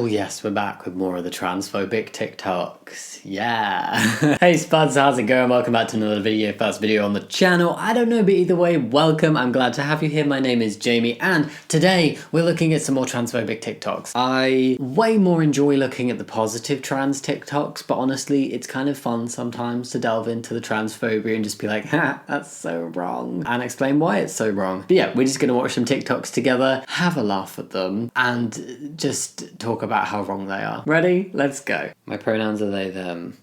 Oh yes, we're back with more of the transphobic TikToks. Yeah. Hey Spuds, how's it going? Welcome back to another video, first video on the channel. I don't know, but either way, welcome. I'm glad to have you here. My name is Jamie, and today we're looking at some more transphobic TikToks. I way more enjoy looking at the positive trans TikToks, but honestly, it's kind of fun sometimes to delve into the transphobia and just be like, ha, that's so wrong, and explain why it's so wrong. But yeah, we're just gonna watch some TikToks together, have a laugh at them, and just talk about how wrong they are. Ready? Let's go. My pronouns are they, them.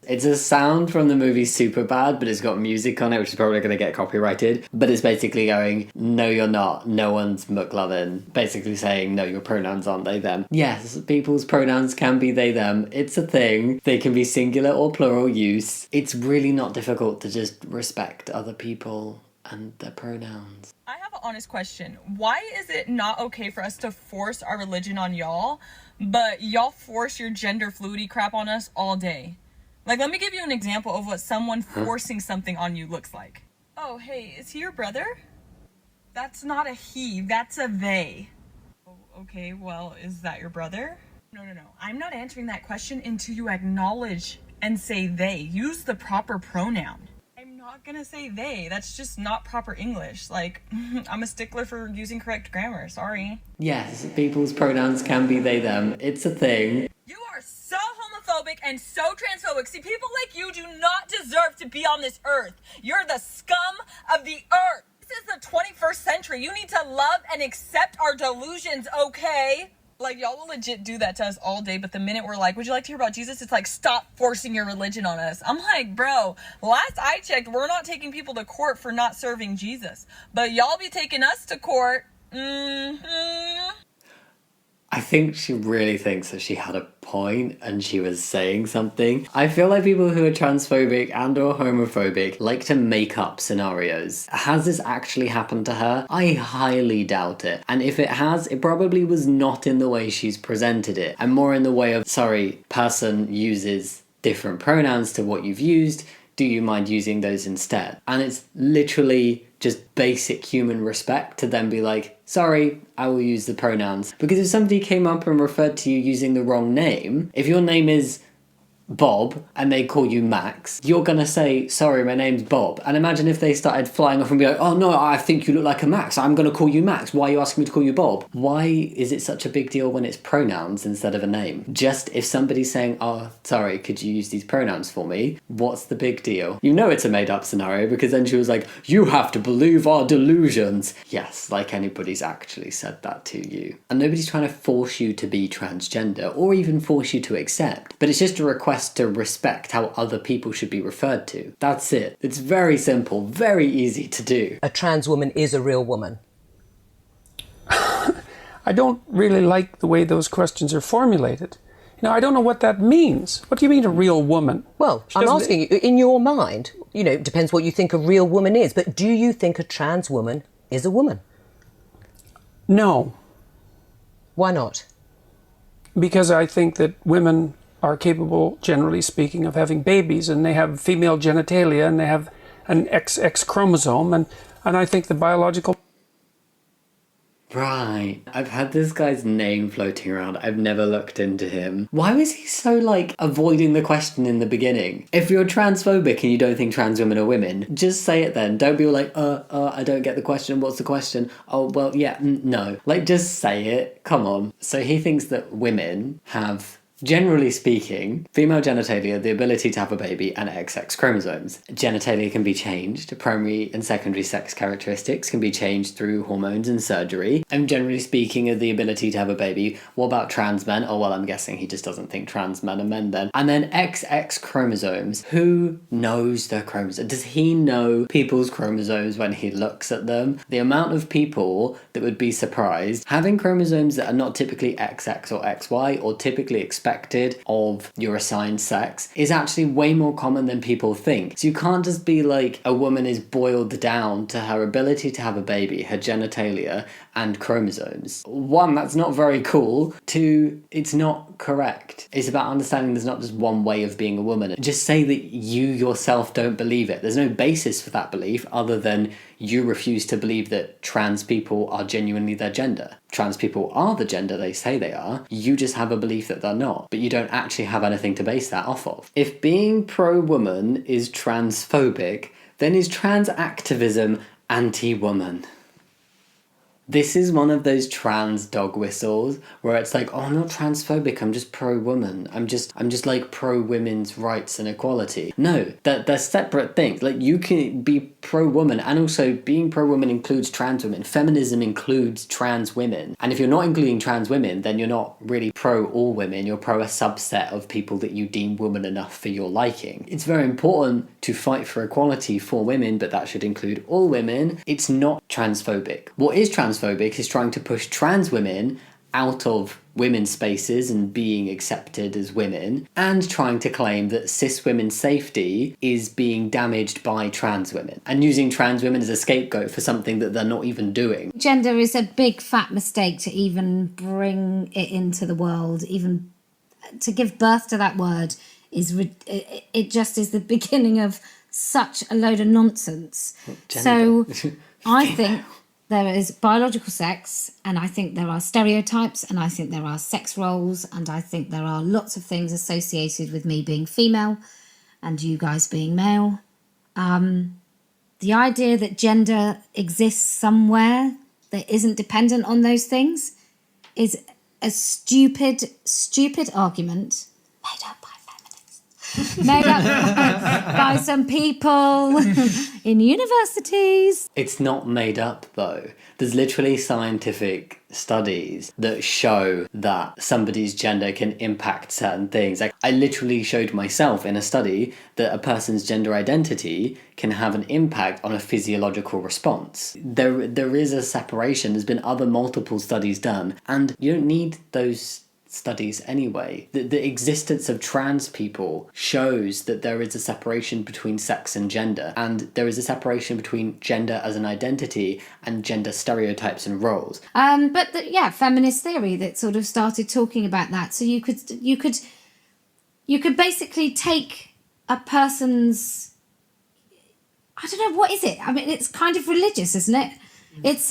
It's a sound from the movie Superbad, but it's got music on it, which is probably going to get copyrighted. But it's basically going, no you're not, no one's McLovin. Basically saying, no, your pronouns aren't they, them. Yes, people's pronouns can be they, them. It's a thing. They can be singular or plural use. It's really not difficult to just respect other people and their pronouns. I have an honest question. Why is it not okay for us to force our religion on y'all, but y'all force your gender fluidity crap on us all day? Like, let me give you an example of what someone forcing something on you looks like. Oh, hey, is he your brother? That's not a he, that's a they. Oh, okay, well, is that your brother? No. I'm not answering that question until you acknowledge and say they. Use the proper pronoun. I'm not gonna say they. That's just not proper English. Like, I'm a stickler for using correct grammar. Sorry. Yes, people's pronouns can be they, them. It's a thing. You are so homophobic and so transphobic. See, people like you do not deserve to be on this earth. You're the scum of the earth. This is the 21st century. You need to love and accept our delusions, okay? Like, y'all will legit do that to us all day, but the minute we're like, would you like to hear about Jesus? It's like, stop forcing your religion on us. I'm like, bro, last I checked, we're not taking people to court for not serving Jesus. But y'all be taking us to court. I think she really thinks that she had a point and she was saying something. I feel like people who are transphobic and or homophobic like to make up scenarios. Has this actually happened to her? I highly doubt it. And if it has, it probably was not in the way she's presented it, and more in the way of, sorry, person uses different pronouns to what you've used. Do you mind using those instead? And it's literally just basic human respect to then be like, sorry, I will use the pronouns. Because if somebody came up and referred to you using the wrong name, if your name is Bob and they call you Max, you're gonna say, sorry, my name's Bob. And imagine if they started flying off and be like, oh no, I think you look like a Max, I'm gonna call you Max, why are you asking me to call you Bob? Why is it such a big deal when it's pronouns instead of a name? Just if somebody's saying, oh, sorry, could you use these pronouns for me? What's the big deal? You know it's a made up scenario, because then she was like, you have to believe our delusions. Yes, like anybody's actually said that to you. And nobody's trying to force you to be transgender or even force you to accept, but it's just a request to respect how other people should be referred to. That's it. It's very simple, very easy to do. A trans woman is a real woman. I don't really like the way those questions are formulated. You know, I don't know what that means. What do you mean a real woman? Well, I'm asking you, in your mind, you know, it depends what you think a real woman is, but do you think a trans woman is a woman? No. Why not? Because I think that women are capable, generally speaking, of having babies, and they have female genitalia, and they have an XX chromosome, and I think the biological... Right. I've had this guy's name floating around. I've never looked into him. Why was he so, like, avoiding the question in the beginning? If you're transphobic and you don't think trans women are women, just say it then. Don't be all like, I don't get the question. What's the question? Oh, well, yeah, no. Like, just say it. Come on. So he thinks that women have, generally speaking, female genitalia, the ability to have a baby, and XX chromosomes. Genitalia can be changed. Primary and secondary sex characteristics can be changed through hormones and surgery. And generally speaking, of the ability to have a baby. What about trans men? Oh, well, I'm guessing he just doesn't think trans men are men then. And then XX chromosomes. Who knows their chromosomes? Does he know people's chromosomes when he looks at them? The amount of people that would be surprised having chromosomes that are not typically XX or XY or typically expected of your assigned sex is actually way more common than people think. So you can't just be like, a woman is boiled down to her ability to have a baby, her genitalia, and chromosomes. One, that's not very cool. Two, it's not correct. It's about understanding there's not just one way of being a woman. Just say that you yourself don't believe it. There's no basis for that belief other than you refuse to believe that trans people are genuinely their gender. Trans people are the gender they say they are, you just have a belief that they're not, but you don't actually have anything to base that off of. If being pro-woman is transphobic, then is trans activism anti-woman? This is one of those trans dog whistles where it's like, oh, I'm not transphobic, I'm just pro-woman. I'm just like pro-women's rights and equality. No, they're separate things. Like, you can be pro-woman, and also being pro-woman includes trans women. Feminism includes trans women. And if you're not including trans women, then you're not really pro all women, you're pro a subset of people that you deem woman enough for your liking. It's very important to fight for equality for women, but that should include all women. It's not transphobic. What is transphobic is trying to push trans women out of women's spaces and being accepted as women, and trying to claim that cis women's safety is being damaged by trans women, and using trans women as a scapegoat for something that they're not even doing. Gender is a big fat mistake to even bring it into the world. Even to give birth to that word it just is the beginning of such a load of nonsense. So I think there is biological sex, and I think there are stereotypes, and I think there are sex roles, and I think there are lots of things associated with me being female and you guys being male. The idea that gender exists somewhere that isn't dependent on those things is a stupid argument made up by feminists, made up by some people in universities. It's not made up, though. There's literally scientific studies that show that somebody's gender can impact certain things. Like, I literally showed myself in a study that a person's gender identity can have an impact on a physiological response. There is a separation. There's been other multiple studies done, and you don't need those studies anyway. The existence of trans people shows that there is a separation between sex and gender, and there is a separation between gender as an identity and gender stereotypes and roles. Feminist theory that sort of started talking about that. So you could basically take a person's, I don't know, what is it? I mean, it's kind of religious, isn't it? It's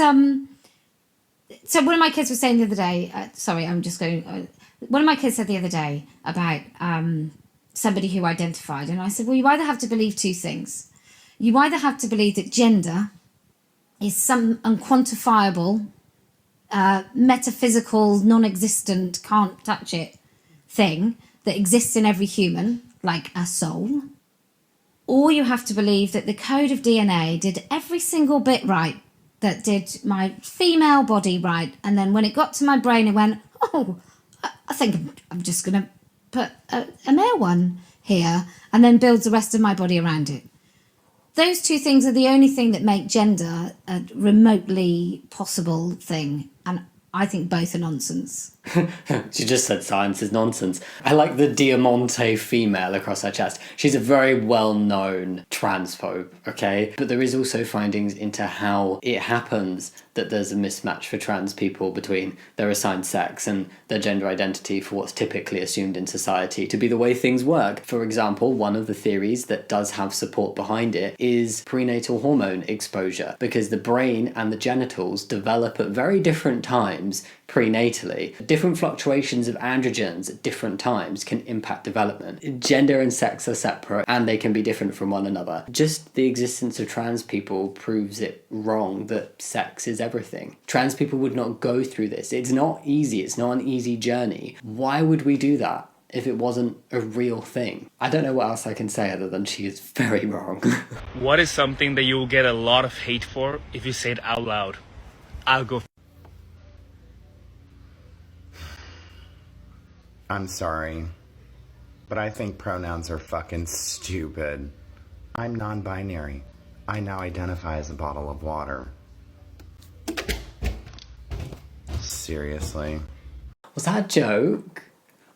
So one of my kids was saying the other day, one of my kids said the other day about somebody who identified, and I said, well, you either have to believe two things. You either have to believe that gender is some unquantifiable, metaphysical, non-existent, can't touch it thing that exists in every human, like a soul. Or you have to believe that the code of DNA did every single bit right, that did my female body right, and then when it got to my brain, it went, oh, I think I'm just going to put a male one here, and then builds the rest of my body around it. Those two things are the only thing that make gender a remotely possible thing, and I think both are nonsense. She just said science is nonsense. I like the Diamante female across her chest. She's a very well-known transphobe, okay? But there is also findings into how it happens that there's a mismatch for trans people between their assigned sex and their gender identity for what's typically assumed in society to be the way things work. For example, one of the theories that does have support behind it is prenatal hormone exposure, because the brain and the genitals develop at very different times prenatally. Different fluctuations of androgens at different times can impact development. Gender and sex are separate, and they can be different from one another. Just the existence of trans people proves it wrong that sex is everything. Trans people would not go through this. It's not easy. It's not an easy journey. Why would we do that if it wasn't a real thing? I don't know what else I can say other than she is very wrong. What is something that you will get a lot of hate for if you say it out loud? I'll go. I'm sorry, but I think pronouns are fucking stupid. I'm non-binary. I now identify as a bottle of water. Seriously. Was that a joke?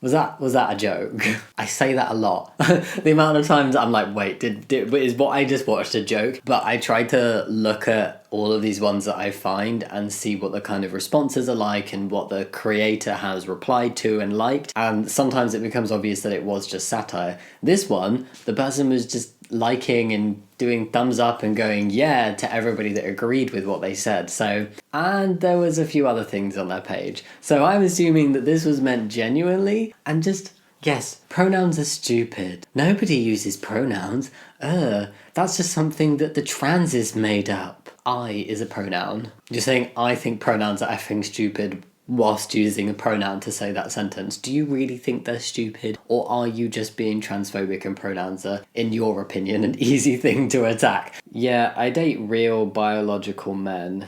Was that a joke? I say that a lot. The amount of times I'm like, wait, is what I just watched a joke? But I try to look at all of these ones that I find and see what the kind of responses are like and what the creator has replied to and liked. And sometimes it becomes obvious that it was just satire. This one, the person was just liking and doing thumbs up and going yeah to everybody that agreed with what they said. So, and there was a few other things on their page. So I'm assuming that this was meant genuinely, and just, yes, pronouns are stupid. Nobody uses pronouns. That's just something that the transes made up. I is a pronoun. You're saying I think pronouns are effing stupid whilst using a pronoun to say that sentence. Do you really think they're stupid, or are you just being transphobic and pronouns are, in your opinion, an easy thing to attack? Yeah, I date real biological men.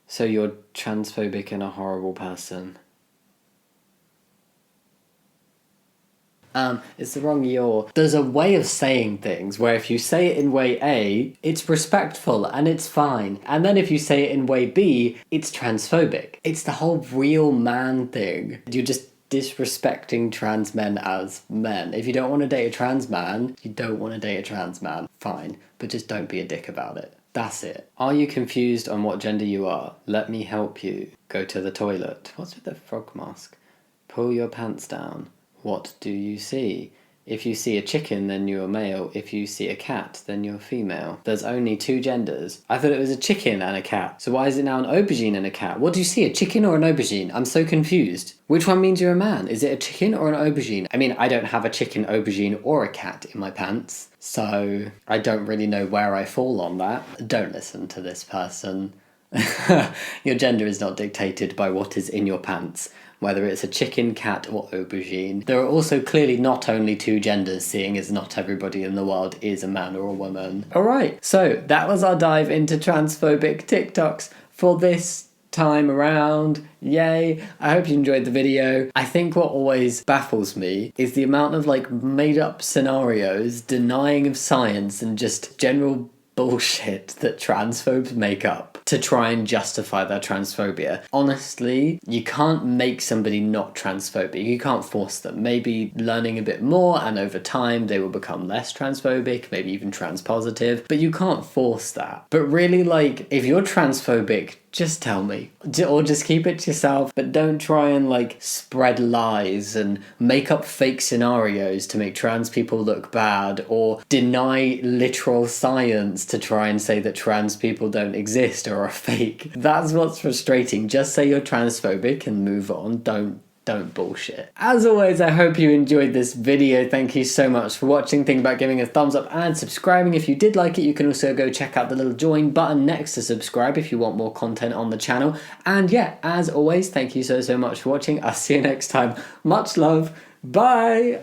So you're transphobic and a horrible person. It's the wrong you're. There's a way of saying things where if you say it in way A, it's respectful and it's fine. And then if you say it in way B, it's transphobic. It's the whole real man thing. You're just disrespecting trans men as men. If you don't want to date a trans man, you don't want to date a trans man. Fine. But just don't be a dick about it. That's it. Are you confused on what gender you are? Let me help you. Go to the toilet. What's with the frog mask? Pull your pants down. What do you see? If you see a chicken, then you're male. If you see a cat, then you're female. There's only two genders. I thought it was a chicken and a cat. So why is it now an aubergine and a cat? What do you see, a chicken or an aubergine? I'm so confused. Which one means you're a man? Is it a chicken or an aubergine? I mean, I don't have a chicken, aubergine, or a cat in my pants, so I don't really know where I fall on that. Don't listen to this person. Your gender is not dictated by what is in your pants, whether it's a chicken, cat, or aubergine. There are also clearly not only two genders, seeing as not everybody in the world is a man or a woman. Alright, so that was our dive into transphobic TikToks for this time around. Yay. I hope you enjoyed the video. I think what always baffles me is the amount of made up scenarios, denying of science, and just general bullshit that transphobes make up to try and justify their transphobia. Honestly, you can't make somebody not transphobic. You can't force them. Maybe learning a bit more and over time they will become less transphobic, maybe even transpositive, but you can't force that. But really, if you're transphobic, just tell me. Or just keep it to yourself, but don't try and spread lies and make up fake scenarios to make trans people look bad, or deny literal science to try and say that trans people don't exist or are fake. That's what's frustrating. Just say you're transphobic and move on. Don't bullshit. As always, I hope you enjoyed this video. Thank you so much for watching. Think about giving a thumbs up and subscribing if you did like it. You can also go check out the little join button next to subscribe if you want more content on the channel. And yeah, as always, thank you so much for watching. I'll see you next time. Much love. Bye.